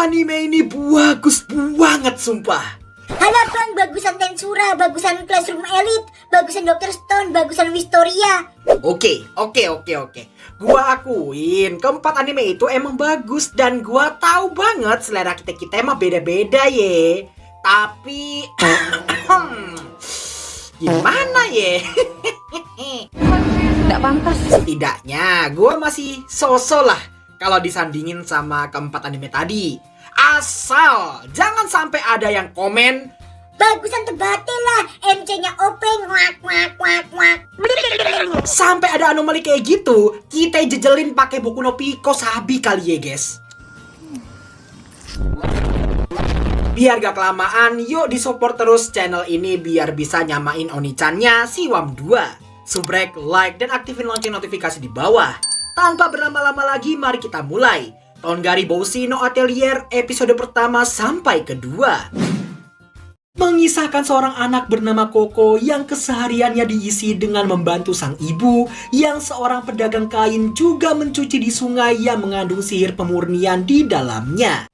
Anime ini bagus banget sumpah. Halo Bang, bagusan Tensura, bagusan Classroom Elite, bagusan Dr. Stone, bagusan Wistoria. Oke. Gua akuin keempat anime itu emang bagus dan gua tahu banget selera kita emang beda-beda ye. Tapi gimana ye? Nggak pantas. Setidaknya gua masih so-so lah kalau disandingin sama keempat anime tadi. Asal jangan sampai ada yang komen Bagusan Tebate lah, MC-nya OP, wak. sampai ada anomali kayak gitu. Kita jejelin pakai Boku no Pico Sabi kali ya guys. Biar gak kelamaan, yuk disupport terus channel ini biar bisa nyamain Oni-channya si Wam 2. Subrek, like, dan aktifin lonceng notifikasi di bawah. Tanpa berlama-lama lagi, mari kita mulai Tongari Boshi no Atelier episode pertama sampai kedua. Mengisahkan seorang anak bernama Koko yang kesehariannya diisi dengan membantu sang ibu yang seorang pedagang kain juga mencuci di sungai yang mengandung sihir pemurnian di dalamnya.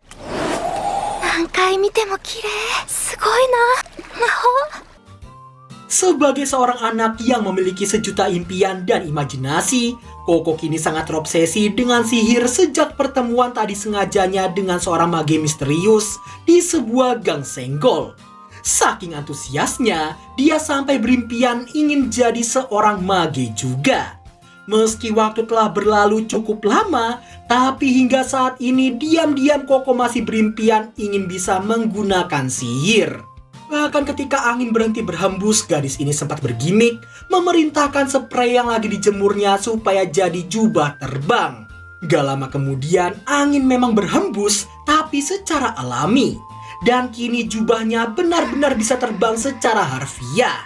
Sebagai seorang anak yang memiliki sejuta impian dan imajinasi, Koko kini sangat terobsesi dengan sihir sejak pertemuan tak disengajanya dengan seorang mage misterius di sebuah gang senggol. Saking antusiasnya, dia sampai berimpian ingin jadi seorang mage juga. Meski waktu telah berlalu cukup lama, tapi hingga saat ini diam-diam Koko masih berimpian ingin bisa menggunakan sihir. Bahkan ketika angin berhenti berhembus, gadis ini sempat bergimik memerintahkan spray yang lagi dijemurnya supaya jadi jubah terbang. Gak lama kemudian angin memang berhembus tapi secara alami. Dan kini jubahnya benar-benar bisa terbang secara harfiah.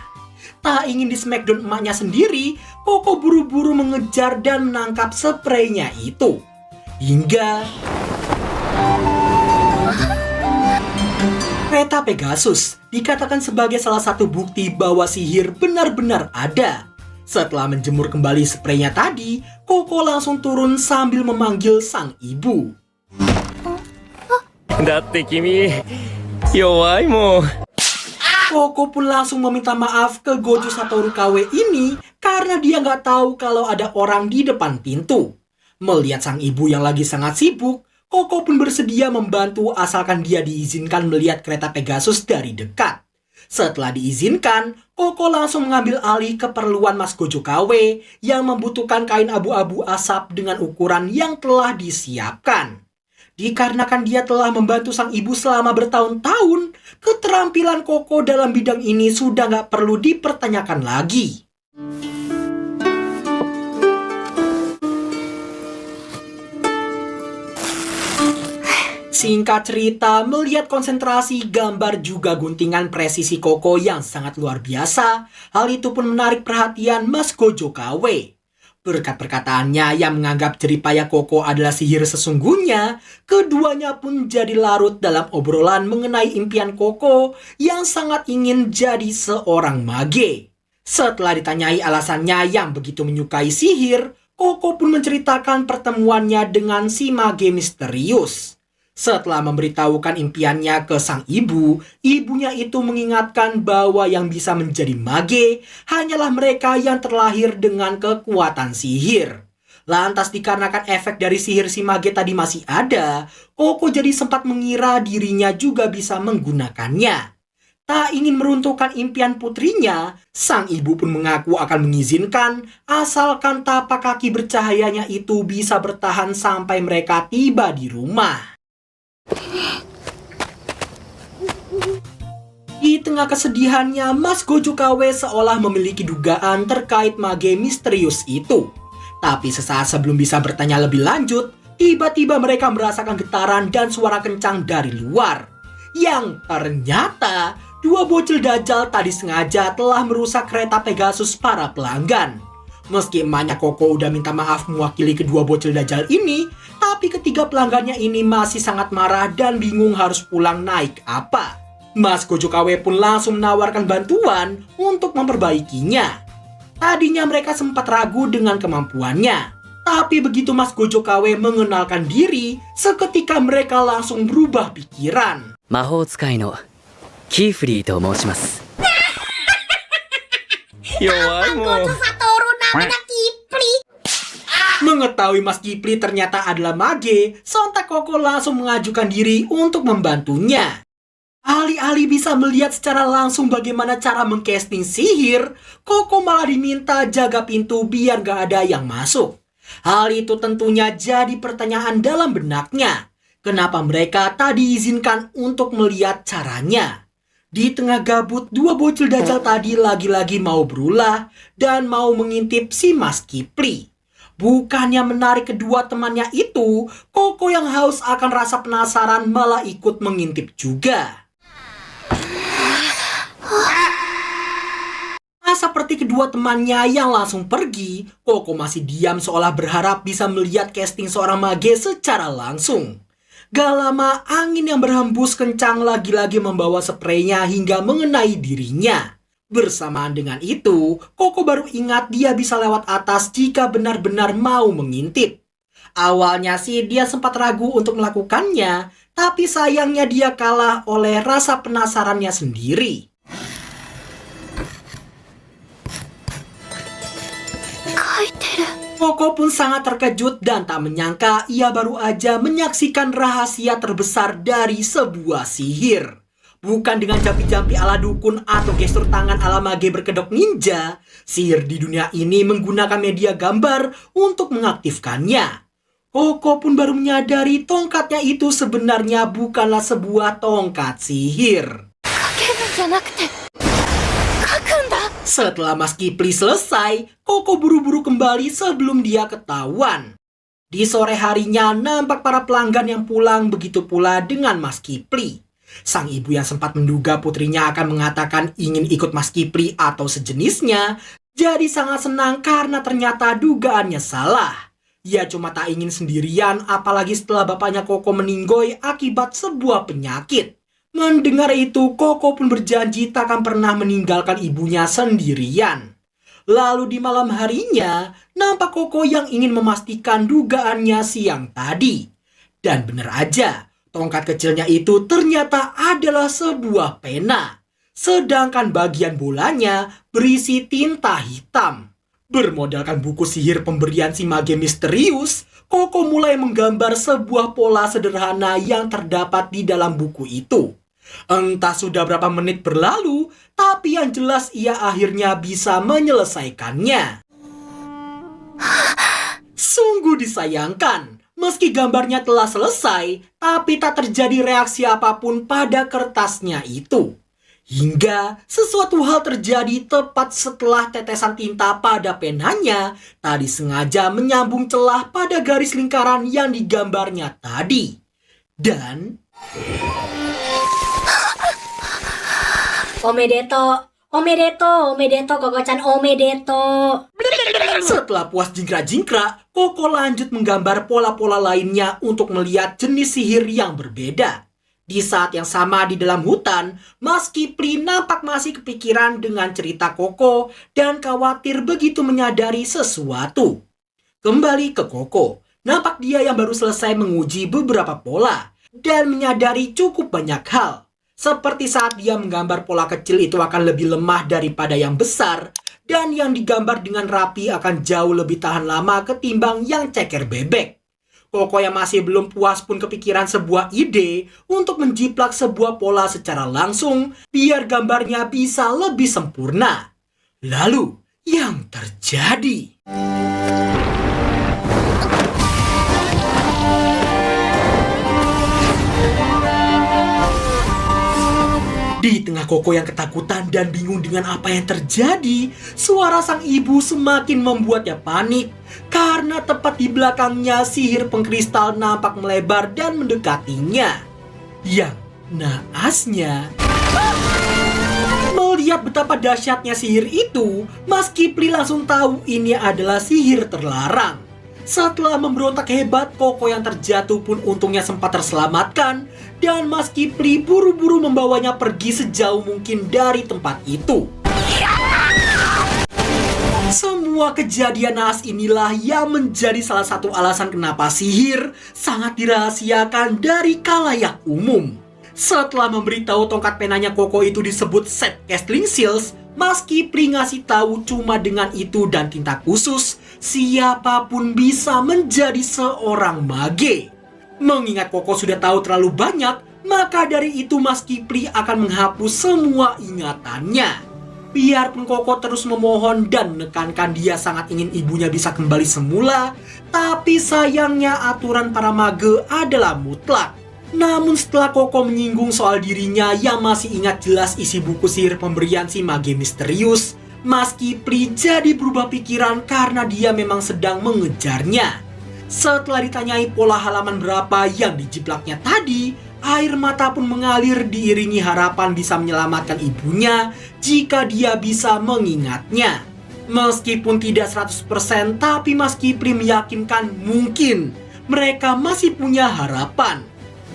Tak ingin di smackdown emaknya sendiri, Koko buru-buru mengejar dan menangkap spraynya itu. Hingga kereta Pegasus dikatakan sebagai salah satu bukti bahwa sihir benar-benar ada. Setelah menjemur kembali spraynya tadi, Koko langsung turun sambil memanggil sang ibu. Koko pun langsung meminta maaf ke Gojo Satoru KW ini karena dia nggak tahu kalau ada orang di depan pintu. Melihat sang ibu yang lagi sangat sibuk, Koko pun bersedia membantu asalkan dia diizinkan melihat kereta Pegasus dari dekat. Setelah diizinkan, Koko langsung mengambil alih keperluan Mas Gojo KW yang membutuhkan kain abu-abu asap dengan ukuran yang telah disiapkan. Dikarenakan dia telah membantu sang ibu selama bertahun-tahun, keterampilan Koko dalam bidang ini sudah nggak perlu dipertanyakan lagi. Singkat cerita, melihat konsentrasi gambar juga guntingan presisi Koko yang sangat luar biasa, hal itu pun menarik perhatian Mas Gojo KW. Berkat perkataannya yang menganggap jeripaya Koko adalah sihir sesungguhnya, keduanya pun jadi larut dalam obrolan mengenai impian Koko yang sangat ingin jadi seorang mage. Setelah ditanyai alasannya yang begitu menyukai sihir, Koko pun menceritakan pertemuannya dengan si mage misterius. Setelah memberitahukan impiannya ke sang ibu, ibunya itu mengingatkan bahwa yang bisa menjadi mage hanyalah mereka yang terlahir dengan kekuatan sihir. Lantas dikarenakan efek dari sihir si mage tadi masih ada, Koko jadi sempat mengira dirinya juga bisa menggunakannya. Tak ingin meruntuhkan impian putrinya, sang ibu pun mengaku akan mengizinkan asalkan tapak kaki bercahayanya itu bisa bertahan sampai mereka tiba di rumah. Di tengah kesedihannya, Mas Gojo KW seolah memiliki dugaan terkait mage misterius itu. Tapi sesaat sebelum bisa bertanya lebih lanjut, tiba-tiba mereka merasakan getaran dan suara kencang dari luar. Yang ternyata, dua bocil dajal tadi sengaja telah merusak kereta Pegasus para pelanggan. Meski emaknya Koko udah minta maaf mewakili kedua bocil dajal ini, tapi ketiga pelanggannya ini masih sangat marah dan bingung harus pulang naik apa. Mas Gojo KW pun langsung menawarkan bantuan untuk memperbaikinya. Tadinya mereka sempat ragu dengan kemampuannya, Tapi begitu Mas Gojo KW mengenalkan diri, seketika mereka langsung berubah pikiran. 魔法使いのキーフリーと申します。弱いもん。 Gojo Satoru namanya Kipli. Mengetahui Mas Kipli ternyata adalah mage, sontak Koko langsung mengajukan diri untuk membantunya. Alih-alih bisa melihat secara langsung bagaimana cara mengcasting sihir, Koko malah diminta jaga pintu biar gak ada yang masuk. Hal itu tentunya jadi pertanyaan dalam benaknya. Kenapa mereka tak diizinkan untuk melihat caranya? Di tengah gabut, dua bocil dajal tadi lagi-lagi mau berulah dan mau mengintip si Mas Kipli. Bukannya menarik kedua temannya itu, Koko yang haus akan rasa penasaran malah ikut mengintip juga. Seperti kedua temannya yang langsung pergi, Koko masih diam seolah berharap bisa melihat casting seorang mage secara langsung. Gak lama, angin yang berhembus kencang lagi-lagi membawa spraynya hingga mengenai dirinya. Bersamaan dengan itu, Koko baru ingat dia bisa lewat atas jika benar-benar mau mengintip. Awalnya sih dia sempat ragu untuk melakukannya, tapi sayangnya dia kalah oleh rasa penasarannya sendiri. Koko pun sangat terkejut dan tak menyangka ia baru aja menyaksikan rahasia terbesar dari sebuah sihir. Bukan dengan jampi-jampi ala dukun atau gestur tangan ala mage berkedok ninja, sihir di dunia ini menggunakan media gambar untuk mengaktifkannya. Koko pun baru menyadari tongkatnya itu sebenarnya bukanlah sebuah tongkat sihir. Setelah Mas Kipli selesai, Koko buru-buru kembali sebelum dia ketahuan. Di sore harinya nampak para pelanggan yang pulang, begitu pula dengan Mas Kipli. Sang ibu yang sempat menduga putrinya akan mengatakan ingin ikut Mas Kipli atau sejenisnya, jadi sangat senang karena ternyata dugaannya salah. Ia cuma tak ingin sendirian, apalagi setelah bapaknya Koko meninggoy akibat sebuah penyakit. Mendengar itu, Koko pun berjanji takkan pernah meninggalkan ibunya sendirian. Lalu di malam harinya, nampak Koko yang ingin memastikan dugaannya siang tadi. Dan benar aja, tongkat kecilnya itu ternyata adalah sebuah pena. Sedangkan bagian bolanya berisi tinta hitam. Bermodalkan buku sihir pemberian si mage misterius, Koko mulai menggambar sebuah pola sederhana yang terdapat di dalam buku itu. Entah sudah berapa menit berlalu, tapi yang jelas ia akhirnya bisa menyelesaikannya. Sungguh disayangkan, meski gambarnya telah selesai, tapi tak terjadi reaksi apapun pada kertasnya itu. Hingga sesuatu hal terjadi tepat setelah tetesan tinta pada penanya tadi sengaja menyambung celah pada garis lingkaran yang digambarnya tadi. Dan... Omedeto, Koko-chan omedeto. Setelah puas jingkrak-jingkrak, Koko lanjut menggambar pola-pola lainnya untuk melihat jenis sihir yang berbeda. Di saat yang sama di dalam hutan, Mas Kipli nampak masih kepikiran dengan cerita Koko dan khawatir begitu menyadari sesuatu. Kembali ke Koko, nampak dia yang baru selesai menguji beberapa pola dan menyadari cukup banyak hal. Seperti saat dia menggambar pola kecil itu akan lebih lemah daripada yang besar, dan yang digambar dengan rapi akan jauh lebih tahan lama ketimbang yang ceker bebek. Koko yang masih belum puas pun kepikiran sebuah ide untuk menjiplak sebuah pola secara langsung biar gambarnya bisa lebih sempurna. Lalu, yang terjadi... Di tengah Koko yang ketakutan dan bingung dengan apa yang terjadi, suara sang ibu semakin membuatnya panik karena tepat di belakangnya sihir pengkristal nampak melebar dan mendekatinya. Yang naasnya, melihat betapa dahsyatnya sihir itu, Mas Kipli langsung tahu ini adalah sihir terlarang. Setelah memberontak hebat, Koko yang terjatuh pun untungnya sempat terselamatkan dan Mas Kipli buru-buru membawanya pergi sejauh mungkin dari tempat itu. Semua Semua kejadian naas inilah yang menjadi salah satu alasan kenapa sihir sangat dirahasiakan dari khalayak umum. Setelah memberitahu tongkat penanya Koko itu disebut set casting seals, Mas Kipli ngasih tahu cuma dengan itu dan tinta khusus, siapapun bisa menjadi seorang mage. Mengingat Koko sudah tahu terlalu banyak, maka dari itu Mas Kipli akan menghapus semua ingatannya. Biarpun Koko terus memohon dan menekankan dia sangat ingin ibunya bisa kembali semula, tapi sayangnya aturan para mage adalah mutlak. Namun setelah Koko menyinggung soal dirinya yang masih ingat jelas isi buku sihir pemberian si mage misterius, Mas Kipli jadi berubah pikiran karena dia memang sedang mengejarnya. Setelah ditanyai pola halaman berapa yang dijiplaknya tadi, air mata pun mengalir diiringi harapan bisa menyelamatkan ibunya jika dia bisa mengingatnya. Meskipun tidak 100%, tapi Mas Kipli meyakinkan mungkin mereka masih punya harapan.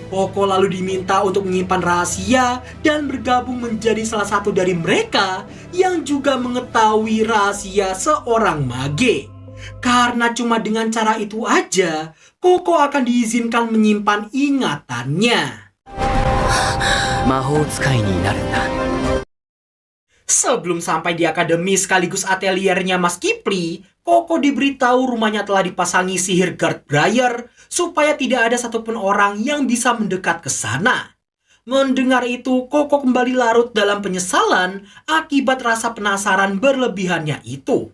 Koko lalu diminta untuk menyimpan rahasia dan bergabung menjadi salah satu dari mereka yang juga mengetahui rahasia seorang mage. Karena cuma dengan cara itu aja, Koko akan diizinkan menyimpan ingatannya. 魔法使いになるんだ。 Sebelum sampai di akademi sekaligus ateliernya Mas Kipli, Koko diberitahu rumahnya telah dipasangi sihir guard briar supaya tidak ada satupun orang yang bisa mendekat ke sana. Mendengar itu, Koko kembali larut dalam penyesalan akibat rasa penasaran berlebihannya itu.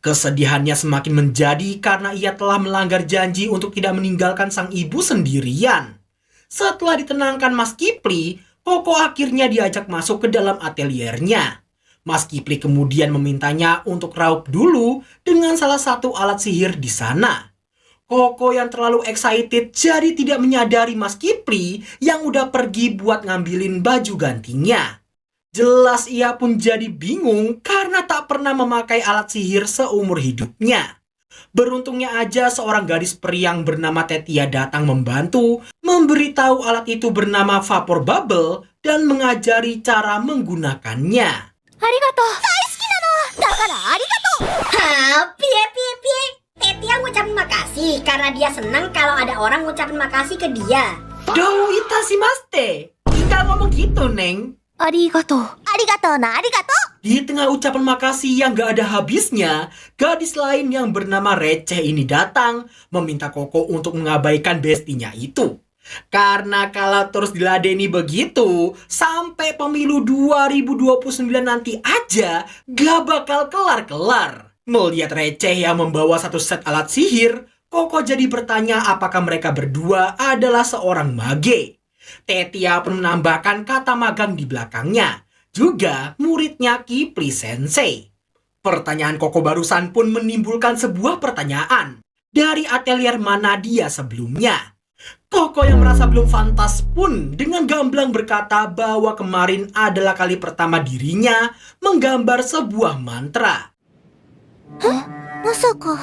Kesedihannya semakin menjadi karena ia telah melanggar janji untuk tidak meninggalkan sang ibu sendirian. Setelah ditenangkan Mas Kipli, Koko akhirnya diajak masuk ke dalam ateliernya. Mas Kipli kemudian memintanya untuk raup dulu dengan salah satu alat sihir di sana. Koko yang terlalu excited jadi tidak menyadari Mas Kipli yang udah pergi buat ngambilin baju gantinya. Jelas ia pun jadi bingung karena tak pernah memakai alat sihir seumur hidupnya. Beruntungnya aja seorang gadis periang bernama Tetia datang membantu, memberitahu alat itu bernama Vapor Bubble dan mengajari cara menggunakannya. Hah, pie. Tetia ngucapin makasih karena dia senang kalau ada orang ngucapin makasih ke dia. Doh, itasimaste. Tinggal ngomong gitu, Neng. ありがとう。ありがとうな、ありがとう。 Di tengah ucapan makasih yang gak ada habisnya, gadis lain yang bernama Receh ini datang meminta Koko untuk mengabaikan bestinya itu. Karena kalau terus diladeni begitu, sampai pemilu 2029 nanti aja gak bakal kelar-kelar. Melihat Receh yang membawa satu set alat sihir, Koko jadi bertanya apakah mereka berdua adalah seorang mage. Tetia pun menambahkan kata magang di belakangnya, juga muridnya Kipli Sensei. Pertanyaan Koko barusan pun menimbulkan sebuah pertanyaan. Dari atelier mana dia sebelumnya? Koko yang merasa belum fantas pun dengan gamblang berkata bahwa kemarin adalah kali pertama dirinya menggambar sebuah mantra. まさか、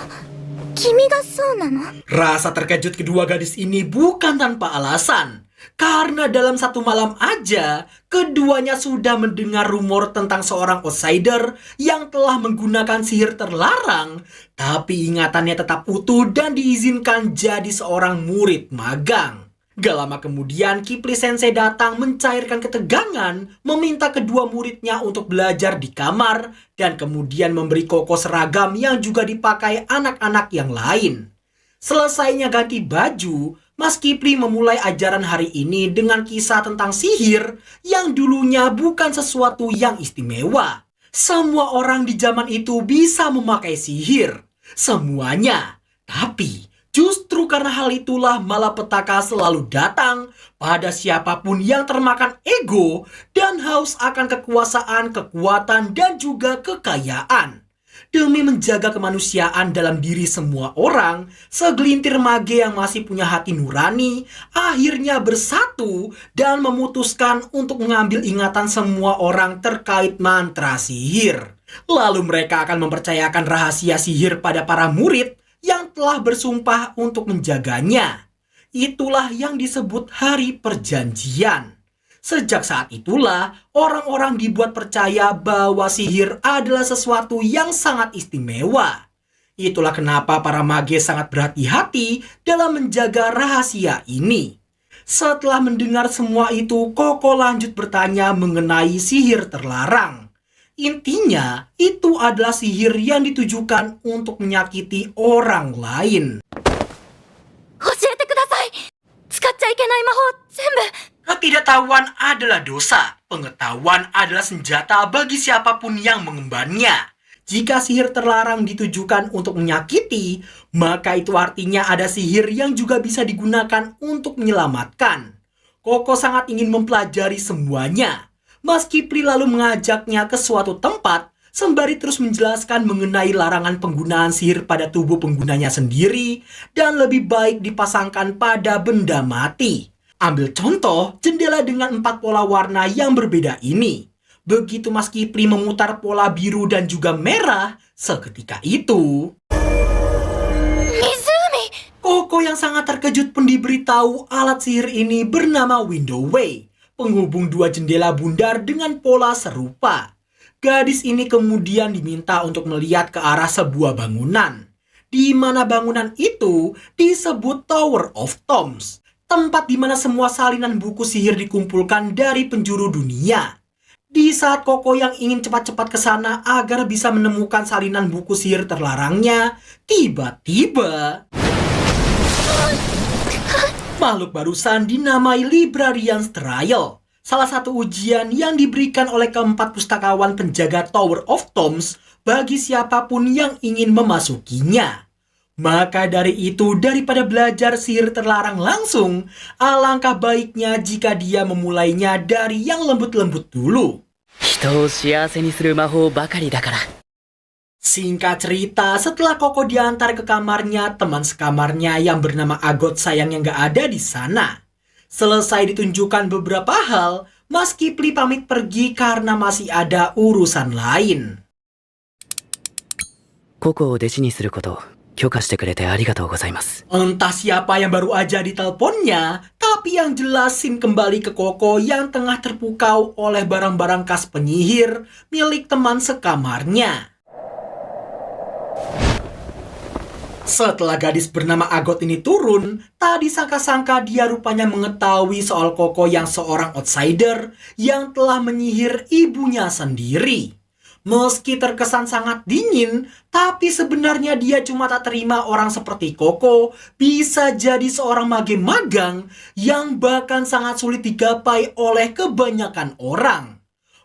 君がそうなの？ Rasa terkejut kedua gadis ini bukan tanpa alasan. Karena dalam satu malam aja, keduanya sudah mendengar rumor tentang seorang outsider yang telah menggunakan sihir terlarang, tapi ingatannya tetap utuh dan diizinkan jadi seorang murid magang. Gak lama kemudian, Kipli Sensei datang mencairkan ketegangan, meminta kedua muridnya untuk belajar di kamar, dan kemudian memberi Koko seragam yang juga dipakai anak-anak yang lain. Selesainya ganti baju, Mas Kipli memulai ajaran hari ini dengan kisah tentang sihir yang dulunya bukan sesuatu yang istimewa. Semua orang di zaman itu bisa memakai sihir. Semuanya. Tapi justru karena hal itulah malapetaka selalu datang pada siapapun yang termakan ego dan haus akan kekuasaan, kekuatan, dan juga kekayaan. Demi menjaga kemanusiaan dalam diri semua orang, segelintir mage yang masih punya hati nurani akhirnya bersatu dan memutuskan untuk mengambil ingatan semua orang terkait mantra sihir. Lalu mereka akan mempercayakan rahasia sihir pada para murid yang telah bersumpah untuk menjaganya. Itulah yang disebut hari perjanjian. Sejak saat itulah, orang-orang dibuat percaya bahwa sihir adalah sesuatu yang sangat istimewa. Itulah kenapa para mage sangat berhati-hati dalam menjaga rahasia ini. Setelah mendengar semua itu, Koko lanjut bertanya mengenai sihir terlarang. Intinya, itu adalah sihir yang ditujukan untuk menyakiti orang lain. 教えてください。使っちゃいけない魔法全部。 Ketidaktahuan adalah dosa. Pengetahuan adalah senjata bagi siapapun yang mengembannya. Jika sihir terlarang ditujukan untuk menyakiti, maka itu artinya ada sihir yang juga bisa digunakan untuk menyelamatkan. Koko sangat ingin mempelajari semuanya. Mas Kipli lalu mengajaknya ke suatu tempat, sembari terus menjelaskan mengenai larangan penggunaan sihir pada tubuh penggunanya sendiri, dan lebih baik dipasangkan pada benda mati. Ambil contoh jendela dengan 4 pola warna yang berbeda ini. Begitu Mas Kipli memutar pola biru dan juga merah, seketika itu Koko yang sangat terkejut pun diberitahu alat sihir ini bernama Window Way, penghubung 2 jendela bundar dengan pola serupa. Gadis ini kemudian diminta untuk melihat ke arah sebuah bangunan, di mana bangunan itu disebut Tower of Toms, tempat di mana semua salinan buku sihir dikumpulkan dari penjuru dunia. Di saat Koko yang ingin cepat-cepat ke sana agar bisa menemukan salinan buku sihir terlarangnya, tiba-tiba makhluk barusan dinamai Librarian's Trial, salah satu ujian yang diberikan oleh keempat pustakawan penjaga Tower of Toms bagi siapapun yang ingin memasukinya. Maka dari itu, daripada belajar sihir terlarang langsung, alangkah baiknya jika dia memulainya dari yang lembut-lembut dulu. 人を幸せにする魔法ばかりだから。 Singkat cerita, setelah Koko diantar ke kamarnya, teman sekamarnya yang bernama Agot sayangnya nggak ada di sana. Selesai ditunjukkan beberapa hal, Mas Kipli pamit pergi karena masih ada urusan lain. ココを弟子にすることを許可してくれてありがとうございます。 Entah siapa yang baru aja diteleponnya, tapi yang jelas Sin kembali ke Koko yang tengah terpukau oleh barang-barang khas penyihir milik teman sekamarnya. Setelah gadis bernama Agot ini turun, tak disangka-sangka dia rupanya mengetahui soal Koko yang seorang outsider yang telah menyihir ibunya sendiri. Meski terkesan sangat dingin, tapi sebenarnya dia cuma tak terima orang seperti Koko bisa jadi seorang mage magang yang bahkan sangat sulit digapai oleh kebanyakan orang.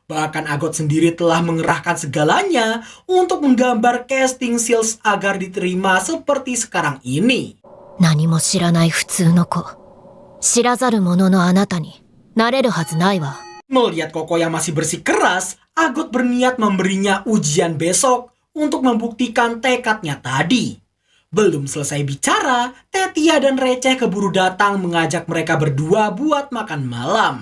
Bahkan Agot sendiri telah mengerahkan segalanya untuk menggambar casting seals agar diterima seperti sekarang ini. 何も知らない普通の子。知らざる者のあなたになれるはずないわ。 Melihat Koko yang masih bersikeras, Agot berniat memberinya ujian besok untuk membuktikan tekadnya tadi. Belum selesai bicara, Tetia dan Receh keburu datang mengajak mereka berdua buat makan malam.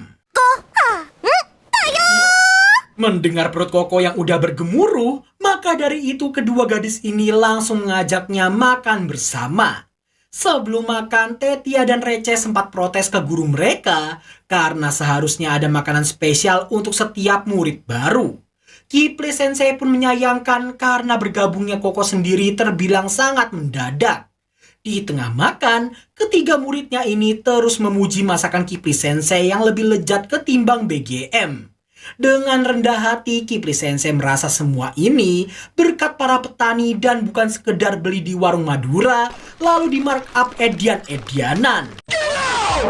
Mendengar perut Koko yang udah bergemuruh, maka dari itu kedua gadis ini langsung mengajaknya makan bersama. Sebelum makan, Tetia dan Receh sempat protes ke guru mereka karena seharusnya ada makanan spesial untuk setiap murid baru. Kipli Sensei pun menyayangkan karena bergabungnya Koko sendiri terbilang sangat mendadak. Di tengah makan, ketiga muridnya ini terus memuji masakan Kipli Sensei yang lebih lezat ketimbang BGM. Dengan rendah hati, Kipli Sensei merasa semua ini berkat para petani dan bukan sekedar beli di warung Madura, lalu di markup edian-edianan.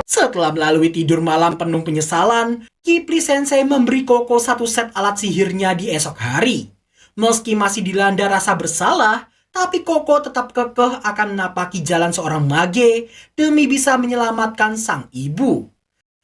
Setelah melalui tidur malam penuh penyesalan, Kipli Sensei memberi Koko 1 set alat sihirnya di esok hari. Meski masih dilanda rasa bersalah, tapi Koko tetap kekeh akan menapaki jalan seorang mage demi bisa menyelamatkan sang ibu.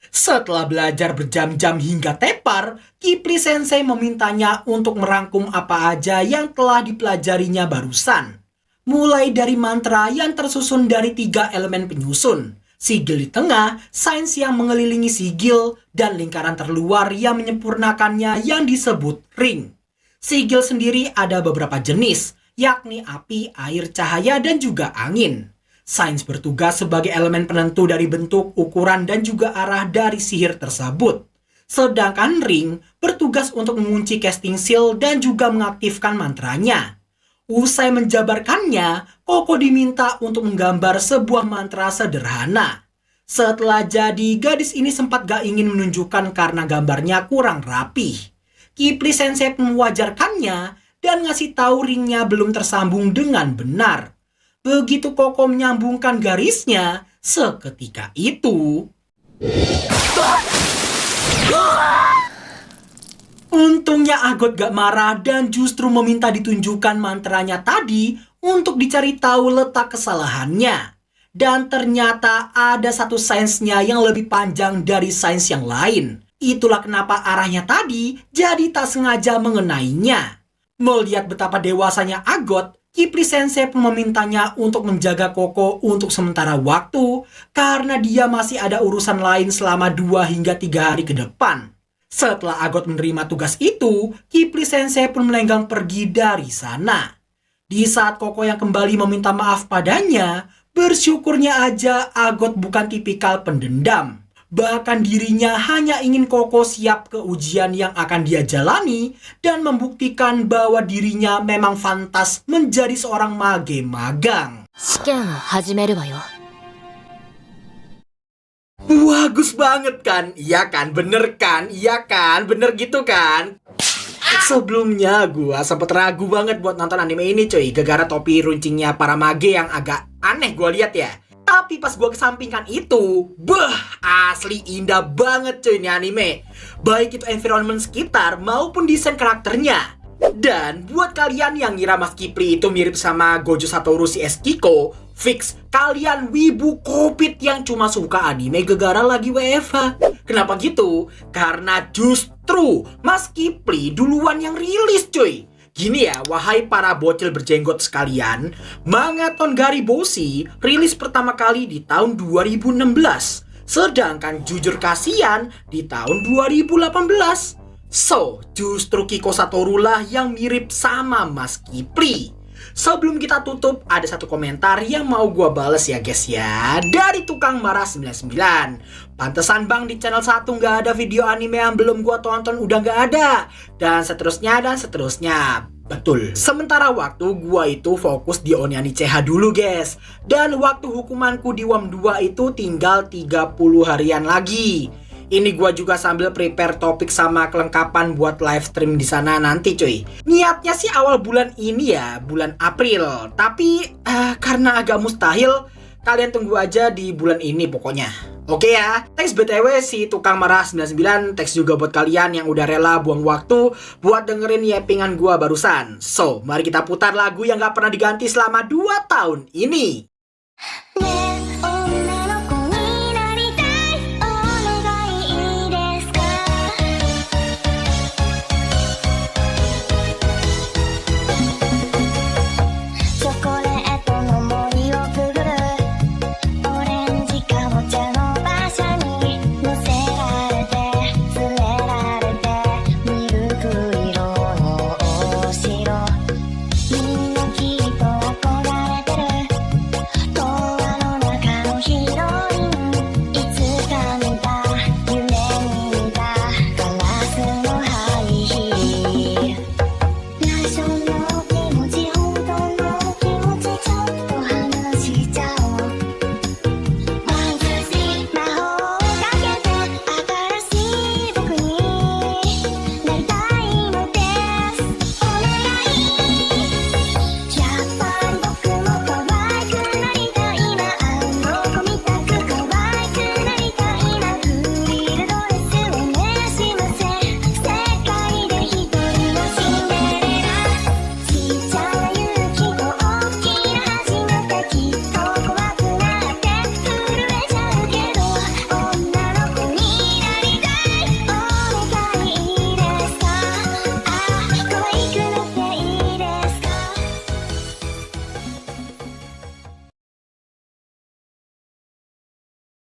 Setelah belajar berjam-jam hingga tepar, Kipli Sensei memintanya untuk merangkum apa aja yang telah dipelajarinya barusan. Mulai dari mantra yang tersusun dari 3 elemen penyusun, sigil di tengah, sains yang mengelilingi sigil, dan lingkaran terluar yang menyempurnakannya yang disebut ring. Sigil sendiri ada beberapa jenis, yakni api, air, cahaya, dan juga angin. Sains bertugas sebagai elemen penentu dari bentuk, ukuran, dan juga arah dari sihir tersebut. Sedangkan ring bertugas untuk mengunci casting seal dan juga mengaktifkan mantranya. Usai menjabarkannya, Koko diminta untuk menggambar sebuah mantra sederhana. Setelah jadi, gadis ini sempat gak ingin menunjukkan karena gambarnya kurang rapih. Kipli Sensei pun mewajarkannya dan ngasih tahu ringnya belum tersambung dengan benar. Begitu Koko menyambungkan garisnya, seketika itu... Untungnya Agot gak marah dan justru meminta ditunjukkan mantranya tadi untuk dicari tahu letak kesalahannya. Dan ternyata ada satu sainsnya yang lebih panjang dari sains yang lain. Itulah kenapa arahnya tadi jadi tak sengaja mengenainya. Melihat betapa dewasanya Agot, Kipli Sensei pun memintanya untuk menjaga Koko untuk sementara waktu karena dia masih ada urusan lain selama 2 hingga 3 hari ke depan. Setelah Agot menerima tugas itu, Kipli Sensei pun melenggang pergi dari sana. Di saat Koko yang kembali meminta maaf padanya, bersyukurnya aja Agot bukan tipikal pendendam. Bahkan dirinya hanya ingin Koko siap ke ujian yang akan dia jalani dan membuktikan bahwa dirinya memang pantas menjadi seorang mage magang. 試験を始めるわよ。 Bagus banget kan? Iya kan? Bener kan? Iya kan? Bener gitu kan? Sebelumnya gua sempet ragu banget buat nonton anime ini coy, gara-gara topi runcingnya para mage yang agak aneh gua lihat ya. Tapi pas gua kesampingkan itu, asli indah banget coy ini anime. Baik itu environment sekitar maupun desain karakternya. Dan buat kalian yang ngira Mas Kipli itu mirip sama Gojo Satoru si Eskiko, fix kalian wibu kopit yang cuma suka anime gegara lagi WFH. Kenapa gitu? Karena justru Mas Kipli duluan yang rilis cuy. Gini ya, wahai para bocil berjenggot sekalian, manga Tongariboshi rilis pertama kali di tahun 2016. Sedangkan Jujur Kasihan di tahun 2018. So, justru Kiko Satoru lah yang mirip sama Mas Kipli. Sebelum kita tutup, ada satu komentar yang mau gua bales ya guys ya. Dari Tukang Marah 99. Pantesan bang di channel 1 nggak ada video anime yang belum gua tonton, udah nggak ada. Dan seterusnya dan seterusnya. Betul. Sementara waktu gua itu fokus di Oniani CH dulu guys. Dan waktu hukumanku di WAM 2 itu tinggal 30 harian lagi. Ini gua juga sambil prepare topik sama kelengkapan buat live stream di sana nanti cuy. Niatnya sih awal bulan ini ya, bulan April. Tapi karena agak mustahil, kalian tunggu aja di bulan ini pokoknya. Oke ya, thanks BTW si Tukang Marah 99, thanks juga buat kalian yang udah rela buang waktu buat dengerin yappingan gua barusan. So, mari kita putar lagu yang gak pernah diganti selama 2 tahun ini.